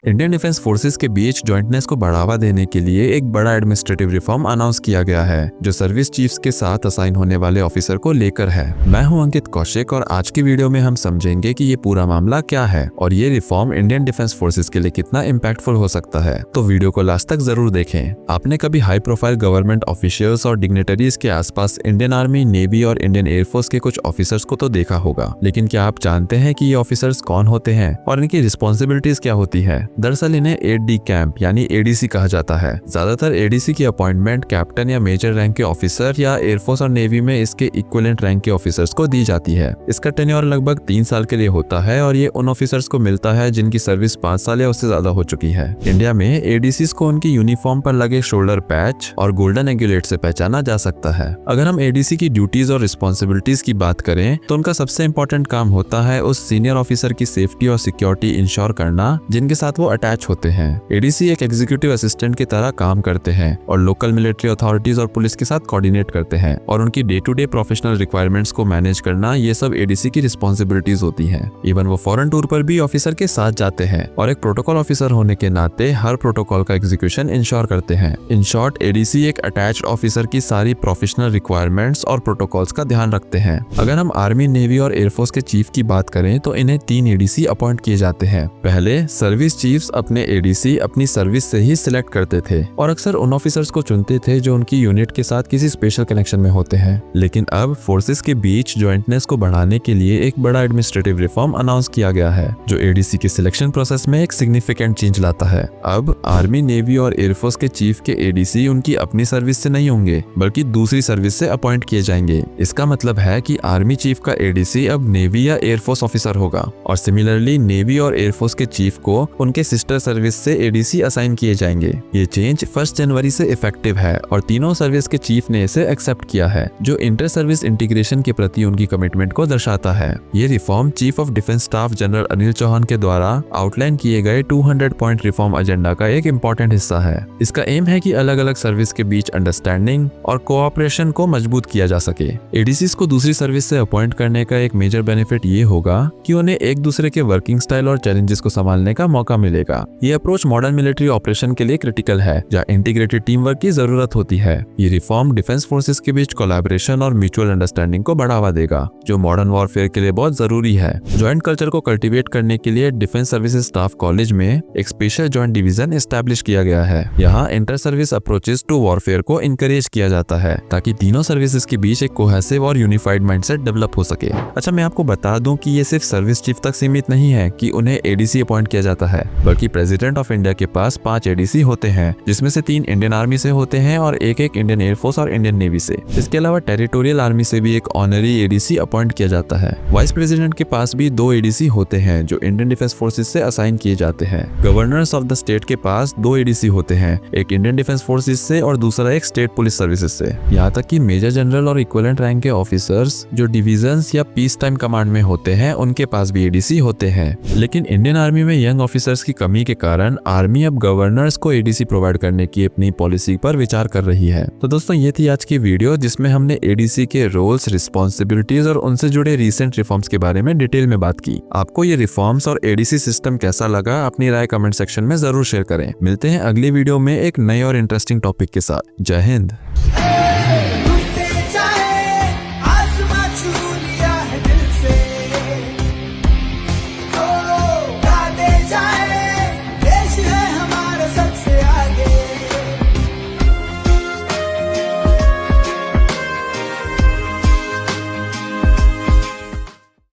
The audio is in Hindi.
इंडियन डिफेंस फोर्सेस के बीच जॉइंटनेस को बढ़ावा देने के लिए एक बड़ा एडमिनिस्ट्रेटिव रिफॉर्म अनाउंस किया गया है जो सर्विस चीफ्स के साथ असाइन होने वाले ऑफिसर को लेकर है। मैं हूं अंकित कौशिक और आज की वीडियो में हम समझेंगे कि ये पूरा मामला क्या है और ये रिफॉर्म इंडियन डिफेंस फोर्सेस के लिए कितना इम्पैक्टफुल हो सकता है। तो वीडियो को लास्ट तक जरूर देखें। आपने कभी हाई प्रोफाइल गवर्नमेंट ऑफिशियल्स और डिग्नेटरीज के आसपास इंडियन आर्मी, नेवी और इंडियन एयरफोर्स के कुछ ऑफिसर्स को तो देखा होगा, लेकिन क्या आप जानते हैं कि ये ऑफिसर्स कौन होते हैं और इनकी रिस्पॉन्सिबिलिटीज क्या होती है? दरअसल इन्हें 8D कैंप यानी ADC कहा जाता है। ज्यादातर ADC की अपॉइंटमेंट कैप्टन या मेजर रैंक के ऑफिसर या एयरफोर्स और नेवी में इसके इक्विवेलेंट रैंक के ऑफिसर्स को दी जाती है। इसका टेन्योर लगभग 3 साल के लिए होता है और ये उन ऑफिसर्स को मिलता है जिनकी सर्विस 5 साल या उससे ज्यादा हो चुकी है। इंडिया में ADCs को उनकी यूनिफॉर्म पर लगे शोल्डर पैच और गोल्डन एंगुलेट से पहचाना जा सकता है। अगर हम ADC की ड्यूटीज और रिस्पॉन्सिबिलिटीज की बात करें तो उनका सबसे इंपॉर्टेंट काम होता है उस सीनियर ऑफिसर की सेफ्टी और सिक्योरिटी इंश्योर करना जिनके साथ वो अटैच होते हैं। ADC एक एग्जीक्यूटिव असिस्टेंट की तरह काम करते हैं और लोकल मिलिट्री अथॉरिटीज और पुलिस के साथ कोऑर्डिनेट करते हैं और उनकी day to day professional requirements को मैनेज करना ये सब ADC की रिस्पॉन्सिबिलिटीज होती हैं। इवन वो फॉरेन टूर पर भी ऑफिसर के साथ जाते हैं और एक प्रोटोकॉल ऑफिसर होने के नाते हर प्रोटोकॉल का एग्जीक्यूशन इंश्योर करते हैं। इन शॉर्ट ADC एक अटैच्ड ऑफिसर की सारी प्रोफेशनल रिक्वायरमेंट्स और प्रोटोकॉल्स का ध्यान रखते हैं। अगर हम आर्मी, नेवी और एयरफोर्स के चीफ की बात करें तो इन्हें 3 ADC अपॉइंट किए जाते हैं। पहले सर्विस चीफ्स अपने ADC अपनी सर्विस से ही सिलेक्ट करते थे और अक्सर उन ऑफिसर्स को चुनते थे जो उनकी यूनिट के साथ किसी स्पेशल कनेक्शन में होते हैं। लेकिन अब फोर्सेस के बीच जॉइंटनेस को बढ़ाने के लिए एक बड़ा एडमिनिस्ट्रेटिव रिफॉर्म अनाउंस किया गया है जो ADC के सिलेक्शन प्रोसेस में एक सिग्निफिकेंट चेंज लाता है। अब आर्मी, नेवी और एयरफोर्स के चीफ के ADC उनकी अपनी सर्विस से नहीं होंगे बल्कि दूसरी सर्विस से अपॉइंट किए जाएंगे। इसका मतलब है कि आर्मी चीफ का ADC अब नेवी या एयरफोर्स ऑफिसर होगा और सिमिलरली नेवी और एयरफोर्स के चीफ को उनके सिस्टर सर्विस से ADC असाइन किए जाएंगे। ये चेंज 1 जनवरी से इफेक्टिव है और तीनों सर्विस के चीफ ने इसे एक्सेप्ट किया है जो इंटर सर्विस इंटीग्रेशन के प्रति उनकी कमिटमेंट को दर्शाता है। ये reform chief of defence staff general Anil Chauhan के द्वारा आउटलाइन किए गए 200 पॉइंट रिफॉर्म एजेंडा का एक इम्पोर्टेंट हिस्सा है। इसका एम है कि अलग अलग सर्विस के बीच अंडरस्टैंडिंग और कोऑपरेशन को मजबूत किया जा सके। ADCs को दूसरी सर्विस से अपॉइंट करने का एक मेजर बेनिफिट ये होगा कि उन्हें एक दूसरे के वर्किंग स्टाइल और चैलेंजेस को संभालने का मौका मिलेगा। ये अप्रोच मॉडर्न मिलिट्री ऑपरेशन के लिए क्रिटिकल है जहाँ इंटीग्रेटेड टीम वर्क की जरूरत होती है। ये रिफॉर्म डिफेंस फोर्सेस के बीच कोलैबोरेशन और म्यूचुअल अंडरस्टैंडिंग को बढ़ावा देगा जो मॉडर्न वॉरफेयर के लिए बहुत जरूरी है। ज्वाइंट कल्चर को कल्टीवेट करने के लिए डिफेंस सर्विसेज स्टाफ कॉलेज में एक स्पेशल ज्वाइंट डिवीजन एस्टैब्लिश किया गया है। यहाँ inter service approaches to warfare को इनकरेज किया जाता है ताकि तीनों सर्विसेज के बीच एक कोहेसिव और यूनिफाइड माइंडसेट डेवलप हो सके। अच्छा, मैं आपको बता दूं कि ये सिर्फ सर्विस चीफ तक सीमित नहीं है कि उन्हें ADC अपॉइंट किया जाता है, बल्कि प्रेसिडेंट ऑफ इंडिया के पास 5 ADC होते हैं जिसमें से 3 इंडियन आर्मी से होते हैं और एक इंडियन एयरफोर्स और इंडियन नेवी से। इसके अलावा टेरिटोरियल आर्मी से भी एक ऑनरी ADC अपॉइंट किया जाता है। वाइस प्रेसिडेंट के पास भी 2 ADC होते हैं जो इंडियन डिफेंस फोर्सेस से असाइन किए जाते हैं। गवर्नर्स ऑफ द स्टेट के पास 2 ADC होते हैं, एक इंडियन डिफेंस फोर्सेस से और दूसरा एक स्टेट पुलिस सर्विसेज से। यहाँ तक कि मेजर जनरल और इक्विवेलेंट रैंक के ऑफिसर्स जो डिविजन्स या पीस टाइम कमांड में होते हैं उनके पास भी ADC होते हैं। लेकिन इंडियन आर्मी में यंग ऑफिसर्स की कमी के कारण आर्मी अब गवर्नर्स को ADC प्रोवाइड करने की अपनी पॉलिसी पर विचार कर रही है। तो दोस्तों, ये थी आज की वीडियो जिसमें हमने ADC के रोल्स, रिस्पॉन्सिबिलिटीज और उनसे जुड़े रीसेंट रिफॉर्म्स के बारे में डिटेल में बात की। आपको ये रिफॉर्म्स और ADC सिस्टम कैसा लगा, अपनी राय कमेंट सेक्शन में जरूर शेयर करें। मिलते हैं अगली वीडियो में एक नए और इंटरेस्टिंग टॉपिक के साथ। जय हिंद।